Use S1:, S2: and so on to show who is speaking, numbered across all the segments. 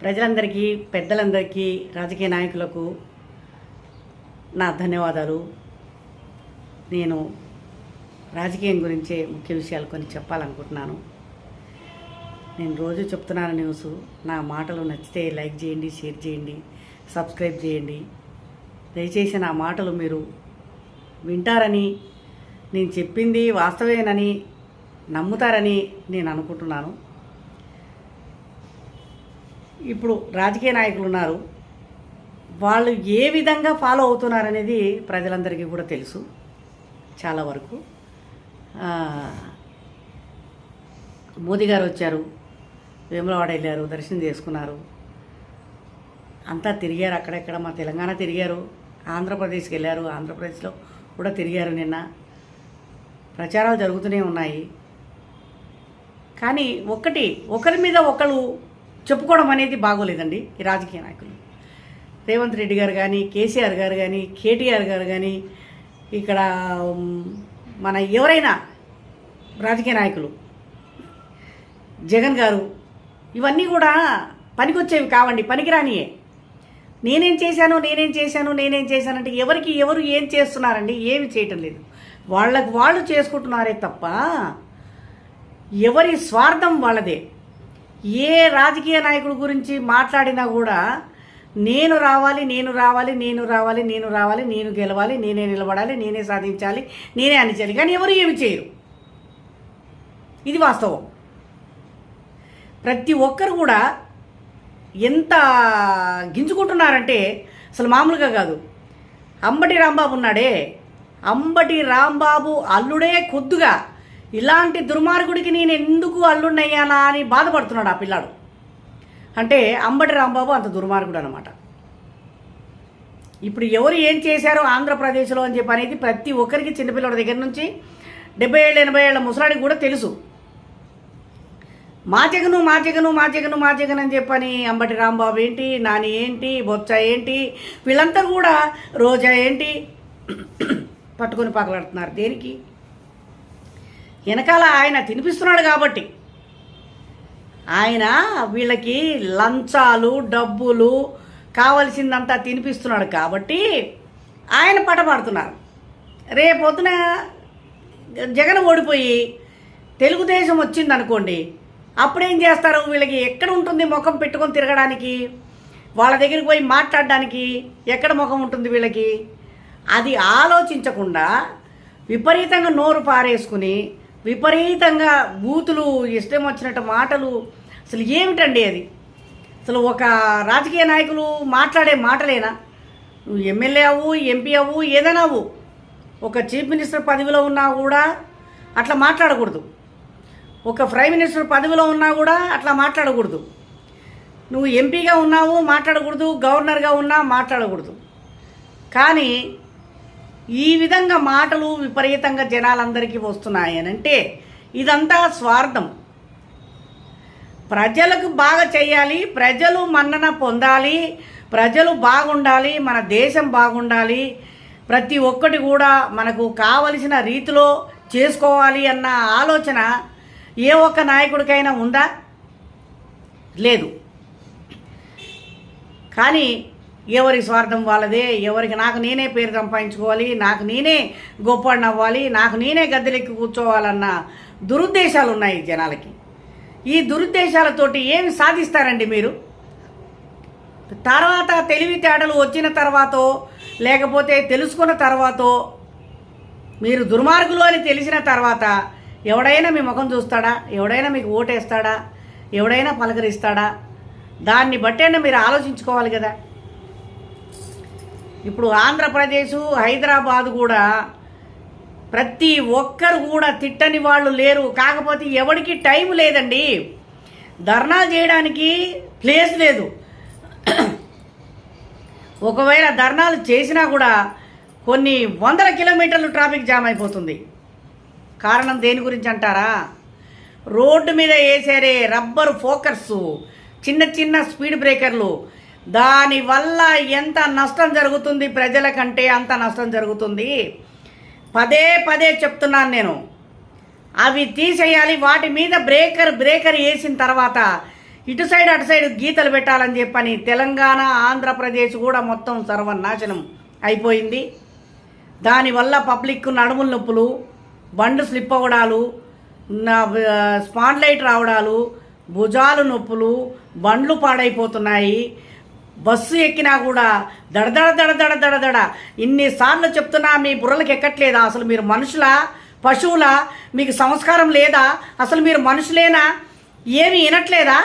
S1: ప్రజలందరికీ, పెద్దలందరికీ, రాజకీయ నాయకులకు నా ధన్యవాదాలు. నేను రాజకీయం గురించే ముఖ్య విషయాలు కొన్ని చెప్పాలనుకుంటున్నాను. నేను రోజు చెప్తున్నాను న్యూస్. నా మాటలు నచ్చితే లైక్ చేయండి, షేర్ చేయండి, సబ్స్క్రైబ్ చేయండి. దయచేసి నా మాటలు మీరు వింటారని, నేను చెప్పింది వాస్తవేనని నమ్ముతారని నేను అనుకుంటున్నాను. ఇప్పుడు రాజకీయ నాయకులు ఉన్నారు, వాళ్ళు ఏ విధంగా ఫాలో అవుతున్నారనేది ప్రజలందరికీ కూడా తెలుసు. చాలా వరకు మోదీ గారు వచ్చారు, వేములవాడ వెళ్ళారు, దర్శనం చేసుకున్నారు, అంతా తిరిగారు. అక్కడెక్కడ మా తెలంగాణ తిరిగారు, ఆంధ్రప్రదేశ్కి వెళ్ళారు, ఆంధ్రప్రదేశ్లో కూడా తిరిగారు. నిన్న ప్రచారాలు జరుగుతూనే ఉన్నాయి. కానీ ఒకరి మీద ఒకరు చెప్పుకోవడం అనేది బాగోలేదండి. ఈ రాజకీయ నాయకులు రేవంత్ రెడ్డి గారు కానీ, కేసీఆర్ గారు కానీ, కేటీఆర్ గారు కానీ, ఇక్కడ మన ఎవరైనా రాజకీయ నాయకులు, జగన్ గారు, ఇవన్నీ కూడా పనికొచ్చేవి కావండి, పనికిరానియే. నేనేం చేశానంటే ఎవరికి ఎవరు ఏం చేస్తున్నారండి? ఏమి చేయటం లేదు. వాళ్ళకు వాళ్ళు చేసుకుంటున్నారే తప్ప ఎవరి స్వార్థం వాళ్ళదే. ఏ రాజకీయ నాయకుడి గురించి మాట్లాడినా కూడా నేను రావాలి, నేను గెలవాలి, నేనే నిలబడాలి, నేనే సాధించాలి, నేనే అనిచాలి. కానీ ఎవరు ఏమి చేయరు. ఇది వాస్తవం. ప్రతి ఒక్కరు కూడా ఎంత గింజుకుంటున్నారంటే అసలు మామూలుగా కాదు. అంబటి రాంబాబు ఉన్నాడే, అంబటి రాంబాబు అల్లుడే కొద్దుగా ఇలాంటి దుర్మార్గుడికి నేను ఎందుకు అల్లున్నయ్యానా అని బాధపడుతున్నాడు ఆ పిల్లాడు. అంటే అంబటి రాంబాబు అంత దుర్మార్గుడు అనమాట. ఇప్పుడు ఎవరు ఏం చేశారో ఆంధ్రప్రదేశ్లో అని చెప్పి అనేది ప్రతి ఒక్కరికి, చిన్నపిల్లడి దగ్గర నుంచి 70 ఏళ్ళ 80 ఏళ్ళ ముసలాడికి కూడా తెలుసు. మా జగను అని చెప్పని అంబటి రాంబాబు ఏంటి, నాని ఏంటి, బొత్స ఏంటి, వీళ్ళంతా కూడా రోజా ఏంటి పట్టుకొని పగలడుతున్నారు. దేనికి? వెనకాల ఆయన తినిపిస్తున్నాడు కాబట్టి, ఆయన వీళ్ళకి లంచాలు, డబ్బులు కావలసిందంతా తినిపిస్తున్నాడు కాబట్టి ఆయన పట్టబడుతున్నారు. రేపొద్దున జగన్ ఓడిపోయి తెలుగుదేశం వచ్చిందనుకోండి, అప్పుడేం చేస్తారు? వీళ్ళకి ఎక్కడ ఉంటుంది ముఖం పెట్టుకొని తిరగడానికి? వాళ్ళ దగ్గరికి పోయి మాట్లాడడానికి ఎక్కడ ముఖం ఉంటుంది వీళ్ళకి? అది ఆలోచించకుండా విపరీతంగా నోరు పారేసుకుని, విపరీతంగా బూతులు, ఇష్టం వచ్చినట్టు మాటలు. అసలు ఏమిటండి అది? అసలు ఒక రాజకీయ నాయకులు మాట్లాడే మాటలేనా? నువ్వు ఎమ్మెల్యే అవ్వు, ఎంపీ అవ్వు, ఏదైనా అవ్వు, ఒక చీఫ్ మినిస్టర్ పదవిలో ఉన్నా కూడా అట్లా మాట్లాడకూడదు. ఒక ప్రైమ్ మినిస్టర్ పదవిలో ఉన్నా కూడా అట్లా మాట్లాడకూడదు. నువ్వు ఎంపీగా ఉన్నావు మాట్లాడకూడదు, గవర్నర్గా ఉన్నా మాట్లాడకూడదు. కానీ ఈ విధంగా మాటలు విపరీతంగా జనాలందరికీ వస్తున్నాయనంటే ఇదంతా స్వార్థం. ప్రజలకు బాగా చేయాలి, ప్రజలు మన్నన పొందాలి, ప్రజలు బాగుండాలి, మన దేశం బాగుండాలి, ప్రతి ఒక్కటి కూడా మనకు కావలసిన రీతిలో చేసుకోవాలి అన్న ఆలోచన ఏ ఒక్క నాయకుడికైనా ఉందా? లేదు. కానీ ఎవరి స్వార్థం వాళ్ళదే. ఎవరికి నాకు నేనే పేరు సంపాదించుకోవాలి, నాకు నేనే గొప్పవాడిని అవ్వాలి, నాకు నేనే గద్దెలెక్కి కూర్చోవాలన్న దురుద్దేశాలు ఉన్నాయి జనాలకి. ఈ దురుద్దేశాలతోటి ఏమి సాధిస్తారండి మీరు? తర్వాత తెలివితేటలు వచ్చిన తర్వాతో, లేకపోతే తెలుసుకున్న తర్వాతో, మీరు దుర్మార్గులు అని తెలిసిన తర్వాత ఎవడైనా మీ ముఖం చూస్తాడా? ఎవడైనా మీకు ఓటేస్తాడా? ఎవడైనా పలకరిస్తాడా? దాన్ని బట్టైనా మీరు ఆలోచించుకోవాలి కదా. ఇప్పుడు ఆంధ్రప్రదేశ్, హైదరాబాద్ కూడా ప్రతి ఒక్కరు కూడా తిట్టని వాళ్ళు లేరు. కాకపోతే ఎవరికి టైం లేదండి, ధర్నాలు చేయడానికి ప్లేస్ లేదు. ఒకవేళ ధర్నాలు చేసినా కూడా కొన్ని 100 కిలోమీటర్లు ట్రాఫిక్ జామ్ అయిపోతుంది. కారణం దేని గురించి అంటారా? రోడ్డు మీద వేసారే రబ్బరు ఫోకర్సు, చిన్న స్పీడ్ బ్రేకర్లు, దానివల్ల ఎంత నష్టం జరుగుతుంది ప్రజలకంటే అంత నష్టం జరుగుతుంది. పదే చెప్తున్నాను నేను. అవి తీసేయాలి. వాటి మీద బ్రేకర్ వేసిన తర్వాత ఇటు సైడ్ అటు సైడ్ గీతలు పెట్టాలని చెప్పని తెలంగాణ ఆంధ్రప్రదేశ్ కూడా మొత్తం సర్వనాశనం అయిపోయింది. దానివల్ల పబ్లిక్ నడుముల నొప్పులు, బండ్లు స్లిప్ అవ్వడాలు, స్పాండ్లైట్ రావడాలు, భుజాలు నొప్పులు, బండ్లు పాడైపోతున్నాయి. బస్సు ఎక్కినా కూడా దడదడ దడదడ దడదడ. ఇన్నిసార్లు చెప్తున్నా మీ బుర్రలకు ఎక్కట్లేదా? అసలు మీరు మనుషులా, పశువులా? మీకు సంస్కారం లేదా? అసలు మీరు మనుషులేనా? ఏమి వినట్లేదా?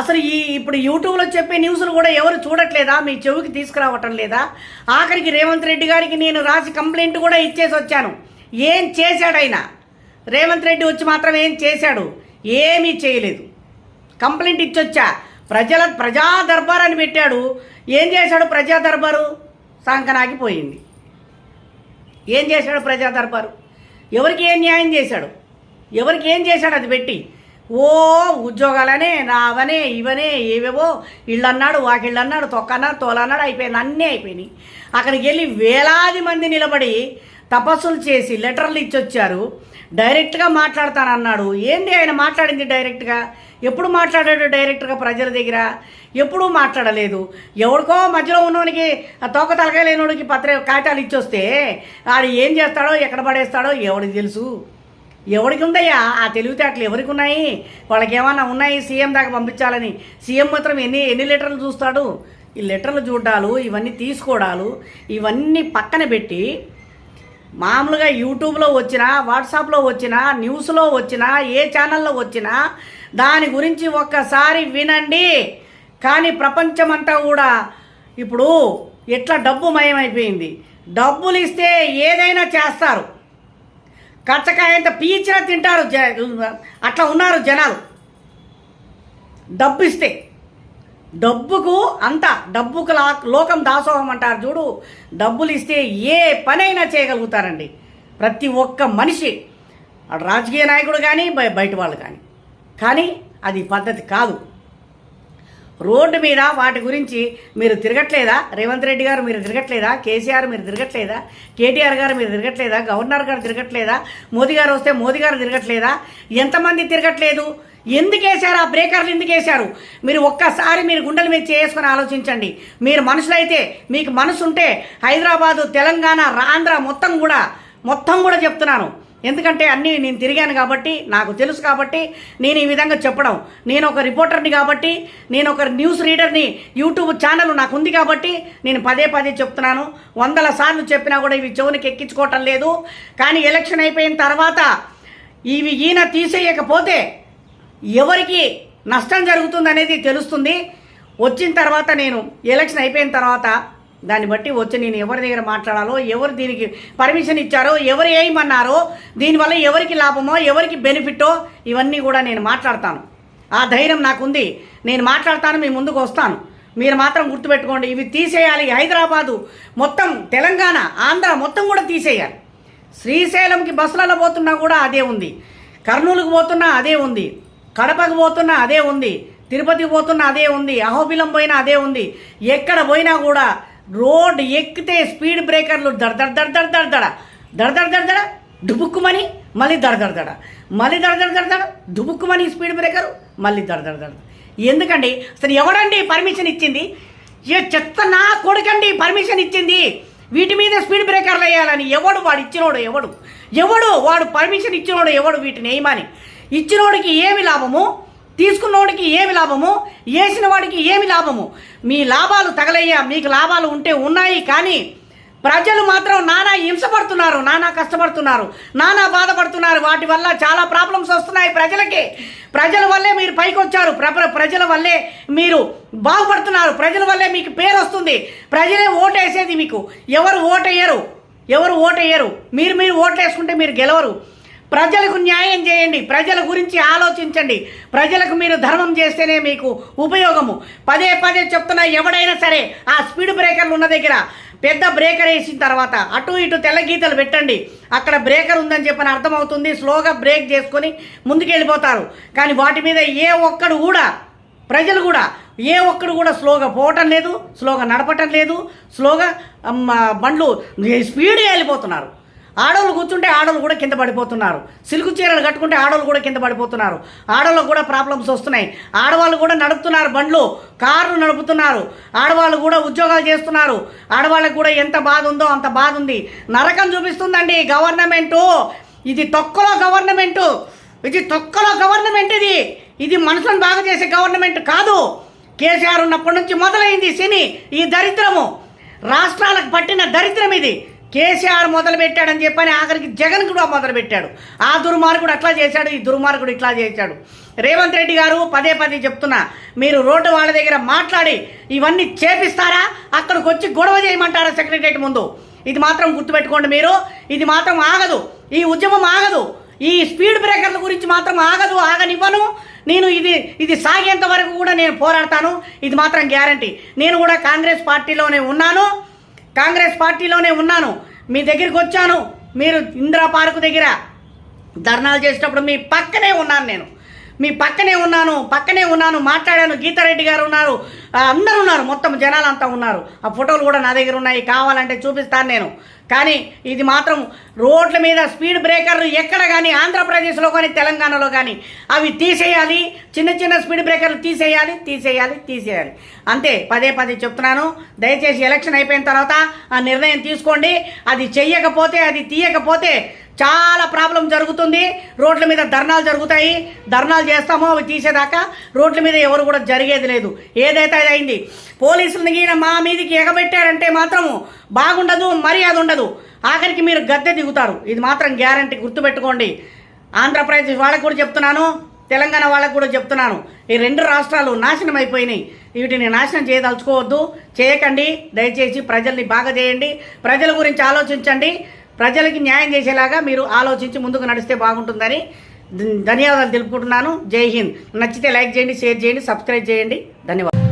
S1: అసలు ఇప్పుడు యూట్యూబ్లో చెప్పే న్యూస్లు కూడా ఎవరు చూడట్లేదా? మీ చెవికి తీసుకురావటం లేదా? ఆఖరికి రేవంత్ రెడ్డి గారికి నేను రాసి కంప్లైంట్ కూడా ఇచ్చేసి వచ్చాను. ఏం చేశాడు ఆయన? రేవంత్ రెడ్డి వచ్చి మాత్రం ఏం చేశాడు? ఏమీ చేయలేదు. కంప్లైంట్ ఇచ్చొచ్చా. ప్రజా దర్బార్ అని పెట్టాడు. ఏం చేశాడు ప్రజా దర్బారు? సంకనాగిపోయింది. ఏం చేశాడు ప్రజా దర్బారు? ఎవరికి ఏం న్యాయం చేశాడు? ఎవరికి ఏం చేశాడు అది పెట్టి? ఓ ఉద్యోగాలనే, నావనే, ఇవనే, ఏవేవో ఇళ్ళు అన్నాడు, వాకిళ్ళు అన్నాడు, తొక్కన్నాడు, తోలన్నాడు, అయిపోయింది. అన్నీ అయిపోయినాయి. అక్కడికి వెళ్ళి వేలాది మంది నిలబడి తపస్సులు చేసి లెటర్లు ఇచ్చొచ్చారు. డైరెక్ట్గా మాట్లాడతానన్నాడు. ఏంటి ఆయన మాట్లాడింది డైరెక్ట్గా? ఎప్పుడు మాట్లాడాడు డైరెక్ట్గా ప్రజల దగ్గర? ఎప్పుడూ మాట్లాడలేదు. ఎవరికో మధ్యలో ఉన్నవానికి తోక తలకాయ లేనివాడికి కాగితాలు ఇచ్చొస్తే ఆడు ఏం చేస్తాడో, ఎక్కడ పడేస్తాడో ఎవరికి తెలుసు? ఎవరికి ఉందయ్యా ఆ తెలివితేటలు? ఎవరికి ఉన్నాయి? వాళ్ళకి ఏమన్నా ఉన్నాయి సీఎం దాకా పంపించాలని? సీఎం మాత్రం ఎన్ని లెటర్లు చూస్తాడు? ఈ లెటర్లు చూడాలు, ఇవన్నీ తీసుకోవడాలు, ఇవన్నీ పక్కన పెట్టి మామూలుగా యూట్యూబ్లో వచ్చినా, వాట్సాప్లో వచ్చినా, న్యూస్లో వచ్చినా, ఏ ఛానల్లో వచ్చినా దాని గురించి ఒక్కసారి వినండి. కానీ ప్రపంచమంతా కూడా ఇప్పుడు ఎట్లా డబ్బు మయమైపోయింది. డబ్బులు ఇస్తే ఏదైనా చేస్తారు. కచ్చకాయంత పీచిన తింటారు. అట్లా ఉన్నారు జనాలు. డబ్బు ఇస్తే డబ్బుకు అంతా, డబ్బుకు లోకం దాసోహం అంటారు చూడు. డబ్బులు ఇస్తే ఏ పనైనా చేయగలుగుతారండి ప్రతి ఒక్క మనిషి, రాజకీయ నాయకుడు కానీ బయట వాళ్ళు కానీ అది పద్ధతి కాదు. రోడ్డు మీద వాటి గురించి మీరు తిరగట్లేదా? రేవంత్ రెడ్డి గారు మీరు తిరగట్లేదా? కేసీఆర్ మీరు తిరగట్లేదా? కేటీఆర్ గారు మీరు తిరగట్లేదా? గవర్నర్ గారు తిరగట్లేదా? మోదీ గారు వస్తే మోదీ గారు తిరగట్లేదా? ఎంతమంది తిరగట్లేదు? ఎందుకు వేశారు ఆ బ్రేకర్లు? ఎందుకు వేశారు? మీరు ఒక్కసారి మీరు గుండెల మీద చేసుకొని ఆలోచించండి. మీరు మనుషులైతే, మీకు మనసు ఉంటే హైదరాబాదు, తెలంగాణ, ఆంధ్ర మొత్తం కూడా చెప్తున్నాను. ఎందుకంటే అన్నీ నేను తిరిగాను కాబట్టి, నాకు తెలుసు కాబట్టి నేను ఈ విధంగా చెప్పడం. నేను ఒక రిపోర్టర్ని కాబట్టి, నేను ఒక న్యూస్ రీడర్ని, యూట్యూబ్ ఛానల్ నాకు ఉంది కాబట్టి నేను పదే చెప్తున్నాను. 100 సార్లు చెప్పినా కూడా ఇవి చెవునికి ఎక్కించుకోవటం లేదు. కానీ ఎలక్షన్ అయిపోయిన తర్వాత ఈయన తీసేయకపోతే ఎవరికి నష్టం జరుగుతుందనేది తెలుస్తుంది. వచ్చిన తర్వాత నేను ఎలక్షన్ అయిపోయిన తర్వాత దాన్ని బట్టి వచ్చి నేను ఎవరి దగ్గర మాట్లాడాలో, ఎవరు దీనికి పర్మిషన్ ఇచ్చారో, ఎవరు ఏమన్నారో, దీనివల్ల ఎవరికి లాభమో, ఎవరికి బెనిఫిట్టో ఇవన్నీ కూడా నేను మాట్లాడతాను. ఆ ధైర్యం నాకుంది. నేను మాట్లాడతాను, మీ ముందుకు వస్తాను. మీరు మాత్రం గుర్తుపెట్టుకోండి, ఇవి తీసేయాలి. హైదరాబాదు మొత్తం, తెలంగాణ, ఆంధ్ర మొత్తం కూడా తీసేయాలి. శ్రీశైలంకి బస్సులలో పోతున్నా కూడా అదే ఉంది, కర్నూలుకు పోతున్నా అదే ఉంది, కడపకు పోతున్నా అదే ఉంది, తిరుపతికి పోతున్నా అదే ఉంది, అహోబిలం పోయినా అదే ఉంది. ఎక్కడ పోయినా కూడా రోడ్ ఎక్కితే స్పీడ్ బ్రేకర్లు దడ డుబుక్కుమని మళ్ళీ దడ మళ్ళీ దడ డుబుక్కుమని స్పీడ్ బ్రేకరు మళ్ళీ దడ. ఎందుకండి అసలు? ఎవడండి పర్మిషన్ ఇచ్చింది? ఏ చెత్త నా కొడుకండి పర్మిషన్ ఇచ్చింది వీటి మీద స్పీడ్ బ్రేకర్లు వేయాలని? ఎవడు? వాడు ఇచ్చినోడు ఎవడు? వాడు పర్మిషన్ ఇచ్చినోడు ఎవడు? వీటిని వేయమని ఇచ్చినోడికి ఏమి లాభము? తీసుకున్నోడికి ఏమి లాభము? వేసిన వాడికి ఏమి లాభము? మీ లాభాలు తగలయ్యా. మీకు లాభాలు ఉంటే ఉన్నాయి, కానీ ప్రజలు మాత్రం నానా హింసపడుతున్నారు, నానా కష్టపడుతున్నారు, నానా బాధపడుతున్నారు. వాటి వల్ల చాలా ప్రాబ్లమ్స్ వస్తున్నాయి ప్రజలకి. ప్రజల వల్లే మీరు పైకి వచ్చారు, ప్రజల వల్లే మీరు బాగుపడుతున్నారు, ప్రజల వల్లే మీకు పేరు వస్తుంది. ప్రజలే ఓటేసేది మీకు. ఎవరు ఓటేయరు. మీరు ఓట్లు వేసుకుంటే మీరు గెలవరు. ప్రజలకు న్యాయం చేయండి, ప్రజల గురించి ఆలోచించండి. ప్రజలకు మీరు ధర్మం చేస్తేనే మీకు ఉపయోగము. పదే చెప్తున్నా, ఎవడైనా సరే ఆ స్పీడ్ బ్రేకర్లు ఉన్న దగ్గర పెద్ద బ్రేకర్ వేసిన తర్వాత అటు ఇటు తెల్ల గీతలు పెట్టండి. అక్కడ బ్రేకర్ ఉందని చెప్పని అర్థమవుతుంది. స్లోగా బ్రేక్ చేసుకొని ముందుకెళ్ళిపోతారు. కానీ వాటి మీద ప్రజలు కూడా స్లోగా పోవటం లేదు, స్లోగా నడపటం లేదు, స్లోగా బండ్లు స్పీడ్గా వెళ్ళిపోతున్నారు. ఆడవాళ్ళు కూర్చుంటే ఆడవాళ్ళు కూడా కింద పడిపోతున్నారు. సిల్కు చీరలు కట్టుకుంటే ఆడవాళ్ళు కూడా కింద పడిపోతున్నారు. ఆడవాళ్ళకు కూడా ప్రాబ్లమ్స్ వస్తున్నాయి. ఆడవాళ్ళు కూడా నడుపుతున్నారు బండ్లు, కార్లు నడుపుతున్నారు. ఆడవాళ్ళు కూడా ఉద్యోగాలు చేస్తున్నారు. ఆడవాళ్ళకు కూడా ఎంత బాధ ఉందో అంత బాధ ఉంది. నరకం చూపిస్తుందండి గవర్నమెంటు. ఇది తొక్కలో గవర్నమెంటు. ఇది మనుషులను బాగా చేసే గవర్నమెంట్ కాదు. కేసీఆర్ ఉన్నప్పటి నుంచి మొదలైంది శని. ఈ దరిద్రము రాష్ట్రాలకు పట్టిన దరిద్రం ఇది. కేసీఆర్ మొదలు పెట్టాడని చెప్పని ఆఖరికి జగన్ కూడా మొదలుపెట్టాడు. ఆ దుర్మార్గుడు అట్లా చేశాడు, ఈ దుర్మార్గుడు ఇట్లా చేశాడు. రేవంత్ రెడ్డి గారు పదే చెప్తున్నా, మీరు రోడ్డు వాళ్ళ దగ్గర మాట్లాడి ఇవన్నీ చేపిస్తారా? అక్కడికి వచ్చి గొడవ చేయమంటారా సెక్రటరియట్ ముందు? ఇది మాత్రం గుర్తుపెట్టుకోండి మీరు. ఇది మాత్రం ఆగదు, ఈ ఉద్యమం ఆగదు. ఈ స్పీడ్ బ్రేకర్ల గురించి మాత్రం ఆగనివ్వను నేను. ఇది సాగేంత వరకు కూడా నేను పోరాడతాను. ఇది మాత్రం గ్యారంటీ. నేను కూడా కాంగ్రెస్ పార్టీలోనే ఉన్నాను. మీ దగ్గరికి వచ్చాను. మీరు ఇందిరా పార్కు దగ్గర ధర్నాలు చేసేటప్పుడు మీ పక్కనే ఉన్నాను. మాట్లాడాను. గీతారెడ్డి గారు ఉన్నారు, అందరూ ఉన్నారు, మొత్తం జనాలంతా ఉన్నారు. ఆ ఫోటోలు కూడా నా దగ్గర ఉన్నాయి, కావాలంటే చూపిస్తాను నేను. కానీ ఇది మాత్రం రోడ్ల మీద స్పీడ్ బ్రేకర్లు ఎక్కడ కానీ, ఆంధ్రప్రదేశ్లో కానీ తెలంగాణలో కానీ అవి తీసేయాలి. చిన్న స్పీడ్ బ్రేకర్లు తీసేయాలి. అంతే. పదే చెప్తున్నాను. దయచేసి ఎలక్షన్ అయిపోయిన తర్వాత ఆ నిర్ణయం తీసుకోండి. అది చెయ్యకపోతే, అది తీయకపోతే చాలా ప్రాబ్లం జరుగుతుంది. రోడ్ల మీద ధర్నాలు జరుగుతాయి. ధర్నాలు చేస్తామో అవి తీసేదాకా రోడ్ల మీద ఎవరు కూడా జరిగేది లేదు. ఏదైతే అది అయింది. పోలీసులను గీన మా మీదకి ఎగబెట్టారంటే మాత్రము బాగుండదు, మర్యాద ఉండదు. ఆఖరికి మీరు గద్దె దిగుతారు. ఇది మాత్రం గ్యారంటీ, గుర్తుపెట్టుకోండి. ఆంధ్రప్రదేశ్ వాళ్ళకు కూడా చెప్తున్నాను, తెలంగాణ వాళ్ళకు కూడా చెప్తున్నాను. ఈ 2 రాష్ట్రాలు నాశనం అయిపోయినాయి. వీటిని నాశనం చేయదలుచుకోవద్దు, చేయకండి. దయచేసి ప్రజల్ని బాగా చేయండి. ప్రజల గురించి ఆలోచించండి. ప్రజలకి న్యాయం చేసేలాగా మీరు ఆలోచించి ముందుకు నడిస్తే బాగుంటుందని ధన్యవాదాలు తెలుపుకుంటున్నాను. జై హింద్. నచ్చితే లైక్ చేయండి, షేర్ చేయండి, సబ్స్క్రైబ్ చేయండి. ధన్యవాదాలు.